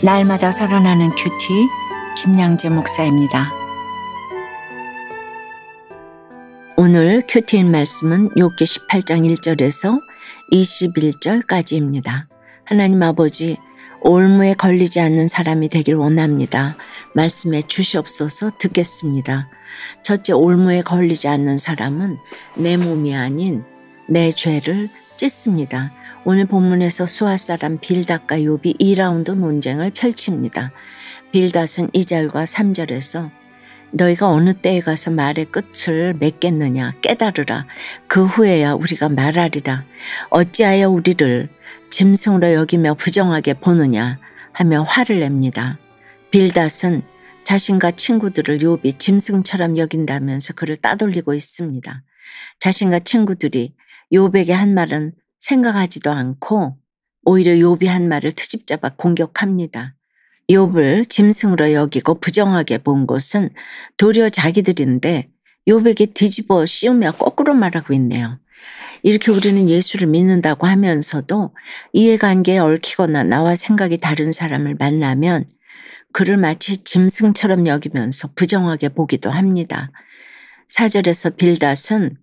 날마다 살아나는 큐티 김양재 목사입니다. 오늘 큐티인 말씀은 욥기 18장 1절에서 21절까지입니다. 하나님 아버지, 올무에 걸리지 않는 사람이 되길 원합니다. 말씀에 주시옵소서. 듣겠습니다. 첫째, 올무에 걸리지 않는 사람은 내 몸이 아닌 내 죄를 찢습니다. 오늘 본문에서 수아 사람 빌닷과 욥이 2라운드 논쟁을 펼칩니다. 빌닷은 2절과 3절에서 너희가 어느 때에 가서 말의 끝을 맺겠느냐 깨달으라. 그 후에야 우리가 말하리라. 어찌하여 우리를 짐승으로 여기며 부정하게 보느냐 하며 화를 냅니다. 빌닷은 자신과 친구들을 욥이 짐승처럼 여긴다면서 그를 따돌리고 있습니다. 자신과 친구들이 욥에게 한 말은 생각하지도 않고 오히려 욥이 한 말을 트집잡아 공격합니다. 욥을 짐승으로 여기고 부정하게 본 것은 도리어 자기들인데 욥에게 뒤집어 씌우며 거꾸로 말하고 있네요. 이렇게 우리는 예수를 믿는다고 하면서도 이해관계에 얽히거나 나와 생각이 다른 사람을 만나면 그를 마치 짐승처럼 여기면서 부정하게 보기도 합니다. 4절에서 빌닷은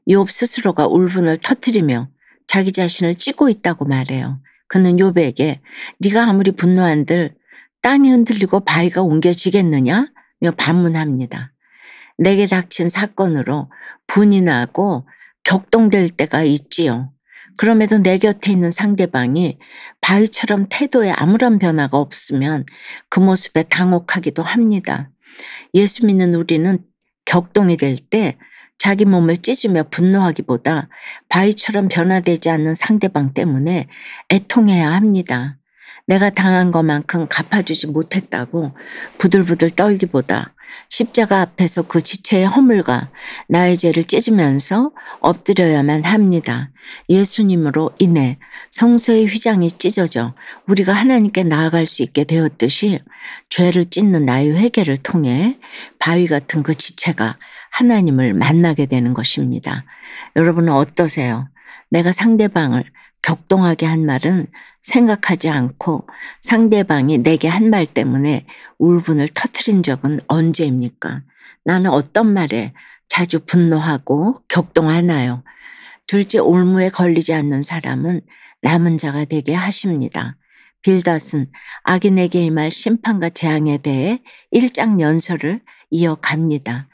욥 스스로가 울분을 터뜨리며 자기 자신을 찌고 있다고 말해요. 그는 욥에게 네가 아무리 분노한들 땅이 흔들리고 바위가 옮겨지겠느냐? 며 반문합니다. 내게 닥친 사건으로 분이 나고 격동될 때가 있지요. 그럼에도 내 곁에 있는 상대방이 바위처럼 태도에 아무런 변화가 없으면 그 모습에 당혹하기도 합니다. 예수 믿는 우리는 격동이 될 때 자기 몸을 찢으며 분노하기보다 바위처럼 변화되지 않는 상대방 때문에 애통해야 합니다. 내가 당한 것만큼 갚아주지 못했다고 부들부들 떨기보다 십자가 앞에서 그 지체의 허물과 나의 죄를 찢으면서 엎드려야만 합니다. 예수님으로 인해 성소의 휘장이 찢어져 우리가 하나님께 나아갈 수 있게 되었듯이 죄를 찢는 나의 회개를 통해 바위 같은 그 지체가 하나님을 만나게 되는 것입니다. 여러분은 어떠세요? 내가 상대방을 격동하게 한 말은 생각하지 않고 상대방이 내게 한 말 때문에 울분을 터뜨린 적은 언제입니까? 나는 어떤 말에 자주 분노하고 격동하나요? 둘째, 올무에 걸리지 않는 사람은 남은 자가 되게 하십니다. 빌닷은 악인에게 임할 심판과 재앙에 대해 1장 연설을 이어갑니다.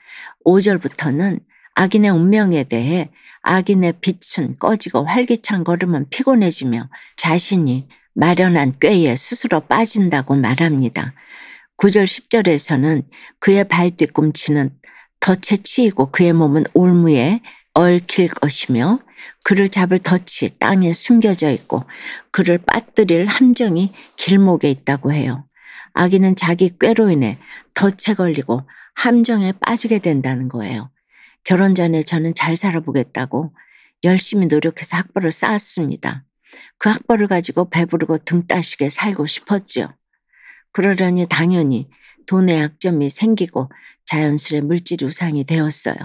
5절부터는 악인의 운명에 대해 악인의 빛은 꺼지고 활기찬 걸음은 피곤해지며 자신이 마련한 꾀에 스스로 빠진다고 말합니다. 9절 10절에서는 그의 발 뒤꿈치는 덫에 치이고 그의 몸은 올무에 얽힐 것이며 그를 잡을 덫이 땅에 숨겨져 있고 그를 빠뜨릴 함정이 길목에 있다고 해요. 악인은 자기 꾀로 인해 덫에 걸리고 함정에 빠지게 된다는 거예요. 결혼 전에 저는 잘 살아보겠다고 열심히 노력해서 학벌을 쌓았습니다. 그 학벌을 가지고 배부르고 등 따시게 살고 싶었죠. 그러려니 당연히 돈의 약점이 생기고 자연스레 물질 우상이 되었어요.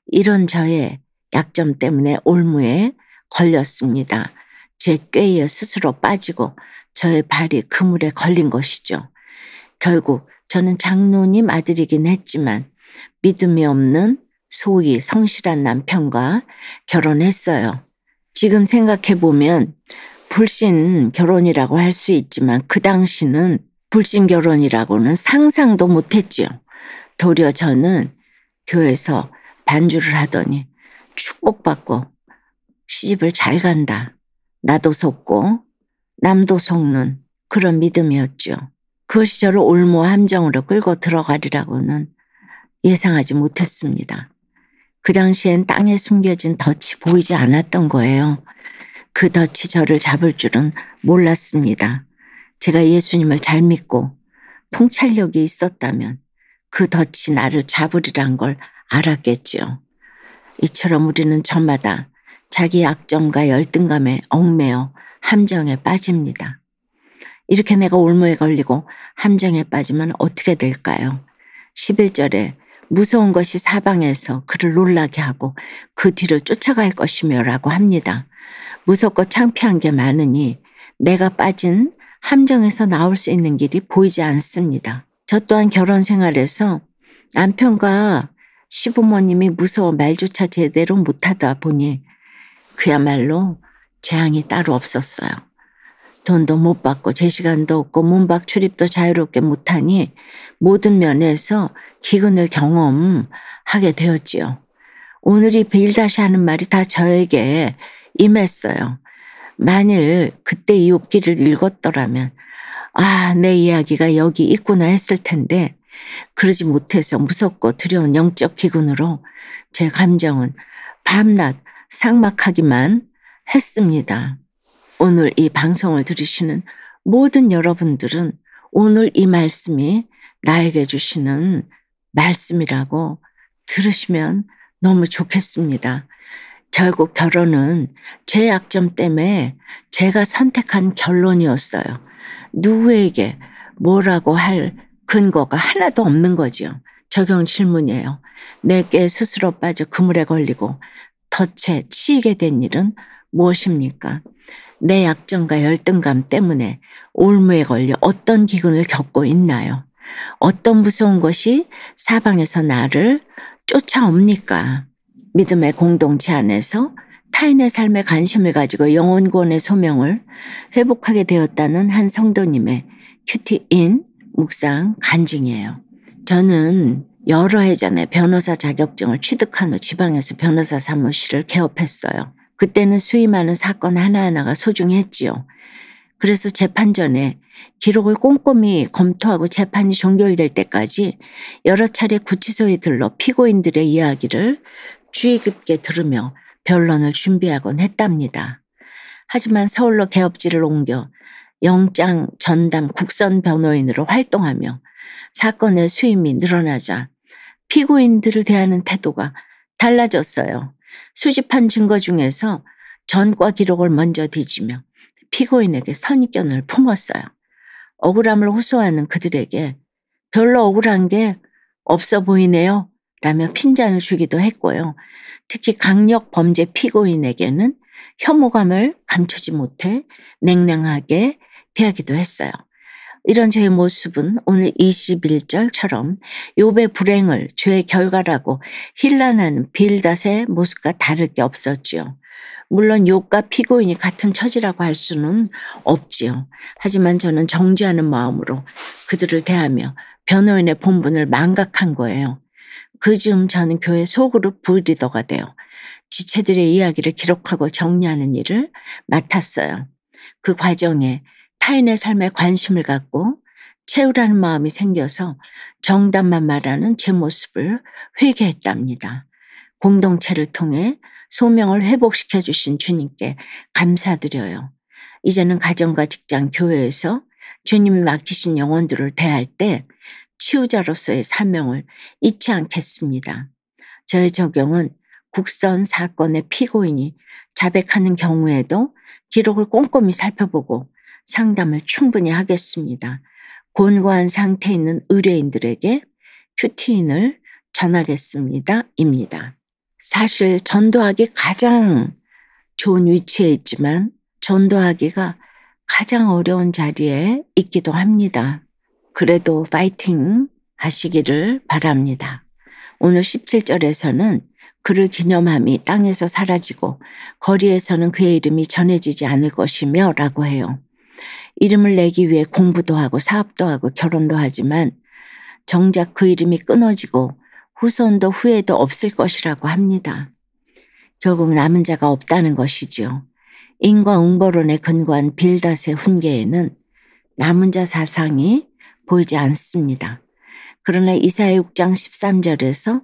이런 저의 약점 때문에 올무에 걸렸습니다. 제 꾀에 스스로 빠지고 저의 발이 그물에 걸린 것이죠. 결국 저는 장로님 아들이긴 했지만 믿음이 없는 소위 성실한 남편과 결혼했어요. 지금 생각해보면 불신 결혼이라고 할 수 있지만 그 당시는 불신 결혼이라고는 상상도 못했지요. 도리어 저는 교회에서 반주를 하더니 축복받고 시집을 잘 간다. 나도 속고 남도 속는 그런 믿음이었죠. 그것이 저를 올무 함정으로 끌고 들어가리라고는 예상하지 못했습니다. 그 당시엔 땅에 숨겨진 덫이 보이지 않았던 거예요. 그 덫이 저를 잡을 줄은 몰랐습니다. 제가 예수님을 잘 믿고 통찰력이 있었다면 그 덫이 나를 잡으리란 걸 알았겠지요. 이처럼 우리는 저마다 자기 약점과 열등감에 얽매여 함정에 빠집니다. 이렇게 내가 올무에 걸리고 함정에 빠지면 어떻게 될까요? 11절에 무서운 것이 사방에서 그를 놀라게 하고 그 뒤를 쫓아갈 것이며 라고 합니다. 무섭고 창피한 게 많으니 내가 빠진 함정에서 나올 수 있는 길이 보이지 않습니다. 저 또한 결혼 생활에서 남편과 시부모님이 무서워 말조차 제대로 못하다 보니 그야말로 재앙이 따로 없었어요. 돈도 못 받고 제 시간도 없고 문밖 출입도 자유롭게 못하니 모든 면에서 기근을 경험하게 되었지요. 오늘이 빌다시 하는 말이 다 저에게 임했어요. 만일 그때 이 욥기를 읽었더라면 내 이야기가 여기 있구나 했을 텐데 그러지 못해서 무섭고 두려운 영적 기근으로 제 감정은 밤낮 삭막하기만 했습니다. 오늘 이 방송을 들으시는 모든 여러분들은 오늘 이 말씀이 나에게 주시는 말씀이라고 들으시면 너무 좋겠습니다. 결국 결혼은 제 약점 때문에 제가 선택한 결론이었어요. 누구에게 뭐라고 할 근거가 하나도 없는 거지요. 적용 질문이에요. 내게 스스로 빠져 그물에 걸리고 덫에 치이게 된 일은 무엇입니까? 내 약점과 열등감 때문에 올무에 걸려 어떤 기근을 겪고 있나요? 어떤 무서운 것이 사방에서 나를 쫓아옵니까? 믿음의 공동체 안에서 타인의 삶에 관심을 가지고 영혼구원의 소명을 회복하게 되었다는 한 성도님의 큐티인 묵상 간증이에요. 저는 여러 해 전에 변호사 자격증을 취득한 후 지방에서 변호사 사무실을 개업했어요. 그때는 수임하는 사건 하나하나가 소중했지요. 그래서 재판 전에 기록을 꼼꼼히 검토하고 재판이 종결될 때까지 여러 차례 구치소에 들러 피고인들의 이야기를 주의 깊게 들으며 변론을 준비하곤 했답니다. 하지만 서울로 개업지를 옮겨 영장 전담 국선 변호인으로 활동하며 사건의 수임이 늘어나자 피고인들을 대하는 태도가 달라졌어요. 수집한 증거 중에서 전과 기록을 먼저 뒤지며 피고인에게 선입견을 품었어요. 억울함을 호소하는 그들에게 별로 억울한 게 없어 보이네요 라며 핀잔을 주기도 했고요. 특히 강력 범죄 피고인에게는 혐오감을 감추지 못해 냉랭하게 대하기도 했어요. 이런 저의 모습은 오늘 21절처럼 욥의 불행을 죄의 결과라고 힐난하는 빌닷의 모습과 다를 게 없었지요. 물론 욥과 피고인이 같은 처지라고 할 수는 없지요. 하지만 저는 정죄하는 마음으로 그들을 대하며 변호인의 본분을 망각한 거예요. 그 즈음 저는 교회 소그룹 부리더가 되어 지체들의 이야기를 기록하고 정리하는 일을 맡았어요. 그 과정에 타인의 삶에 관심을 갖고 채우라는 마음이 생겨서 정답만 말하는 제 모습을 회개했답니다. 공동체를 통해 소명을 회복시켜 주신 주님께 감사드려요. 이제는 가정과 직장, 교회에서 주님이 맡기신 영혼들을 대할 때 치유자로서의 사명을 잊지 않겠습니다. 저의 적용은 국선 사건의 피고인이 자백하는 경우에도 기록을 꼼꼼히 살펴보고 상담을 충분히 하겠습니다. 곤고한 상태에 있는 의뢰인들에게 큐티인을 전하겠습니다. 입니다. 사실 전도하기 가장 좋은 위치에 있지만 전도하기가 가장 어려운 자리에 있기도 합니다. 그래도 파이팅 하시기를 바랍니다. 오늘 17절에서는 그를 기념함이 땅에서 사라지고 거리에서는 그의 이름이 전해지지 않을 것이며 라고 해요. 이름을 내기 위해 공부도 하고 사업도 하고 결혼도 하지만 정작 그 이름이 끊어지고 후손도 후회도 없을 것이라고 합니다. 결국 남은 자가 없다는 것이지요. 인과응보론에 근거한 빌닷의 훈계에는 남은 자 사상이 보이지 않습니다. 그러나 이사야 6장 13절에서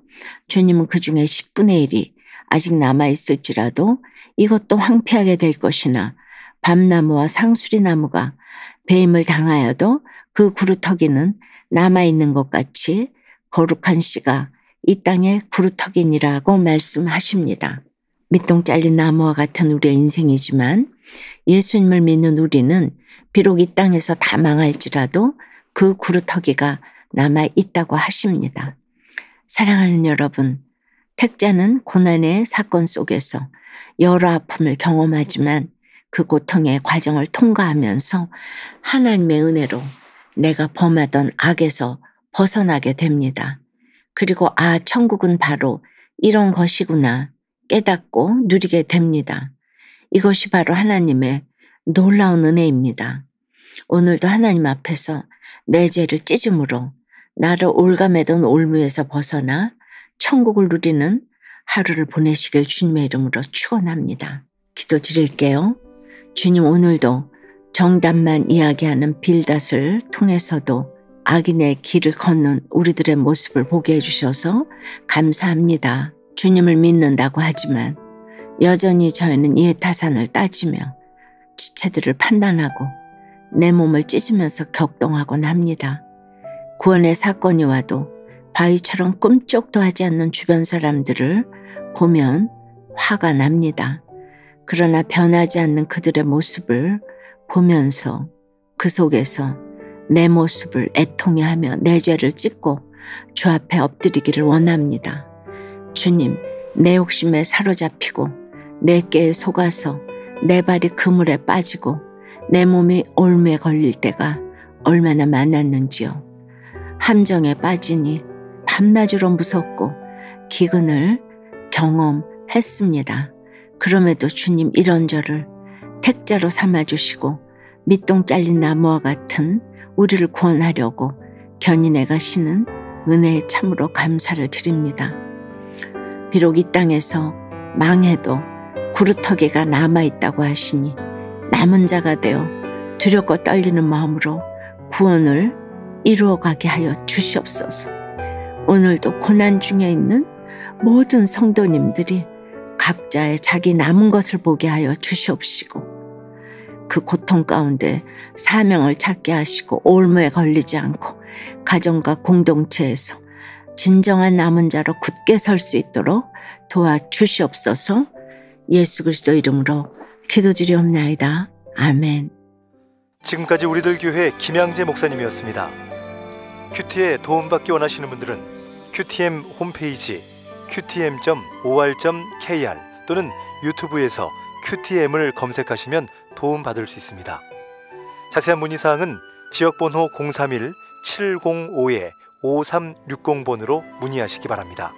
주님은 그 중에 10분의 1이 아직 남아있을지라도 이것도 황폐하게 될 것이나 밤나무와 상수리나무가 배임을 당하여도 그 구루터기는 남아있는 것 같이 거룩한 씨가 이 땅의 구루터기니라고 말씀하십니다. 밑동 잘린 나무와 같은 우리의 인생이지만 예수님을 믿는 우리는 비록 이 땅에서 다 망할지라도 그 구루터기가 남아있다고 하십니다. 사랑하는 여러분, 택자는 고난의 사건 속에서 여러 아픔을 경험하지만 그 고통의 과정을 통과하면서 하나님의 은혜로 내가 범하던 악에서 벗어나게 됩니다. 그리고 천국은 바로 이런 것이구나 깨닫고 누리게 됩니다. 이것이 바로 하나님의 놀라운 은혜입니다. 오늘도 하나님 앞에서 내 죄를 찢음으로 나를 올가매던 올무에서 벗어나 천국을 누리는 하루를 보내시길 주님의 이름으로 축원합니다. 기도 드릴게요. 주님, 오늘도 정답만 이야기하는 빌닷을 통해서도 악인의 길을 걷는 우리들의 모습을 보게 해주셔서 감사합니다. 주님을 믿는다고 하지만 여전히 저희는 이해 타산을 따지며 지체들을 판단하고 내 몸을 찢으면서 격동하곤 합니다. 구원의 사건이 와도 바위처럼 꿈쩍도 하지 않는 주변 사람들을 보면 화가 납니다. 그러나 변하지 않는 그들의 모습을 보면서 그 속에서 내 모습을 애통해하며 내 죄를 찢고 주 앞에 엎드리기를 원합니다. 주님, 내 욕심에 사로잡히고 내 깨에 속아서 내 발이 그물에 빠지고 내 몸이 올무에 걸릴 때가 얼마나 많았는지요. 함정에 빠지니 밤낮으로 무섭고 기근을 경험했습니다. 그럼에도 주님 이런 저를 택자로 삼아주시고 밑동 잘린 나무와 같은 우리를 구원하려고 견인해 가시는 은혜에 참으로 감사를 드립니다. 비록 이 땅에서 망해도 구루터기가 남아있다고 하시니 남은 자가 되어 두렵고 떨리는 마음으로 구원을 이루어가게 하여 주시옵소서. 오늘도 고난 중에 있는 모든 성도님들이 각자의 자기 남은 것을 보게 하여 주시옵시고 그 고통 가운데 사명을 찾게 하시고 올무에 걸리지 않고 가정과 공동체에서 진정한 남은 자로 굳게 설 수 있도록 도와주시옵소서. 예수 그리스도 이름으로 기도드리옵나이다. 아멘. 지금까지 우리들 교회 김양재 목사님이었습니다. 큐티에 도움받기 원하시는 분들은 QTM 홈페이지 qtm.or.kr 또는 유튜브에서 QTM을 검색하시면 도움받을 수 있습니다. 자세한 문의사항은 지역번호 031-705-5360번으로 문의하시기 바랍니다.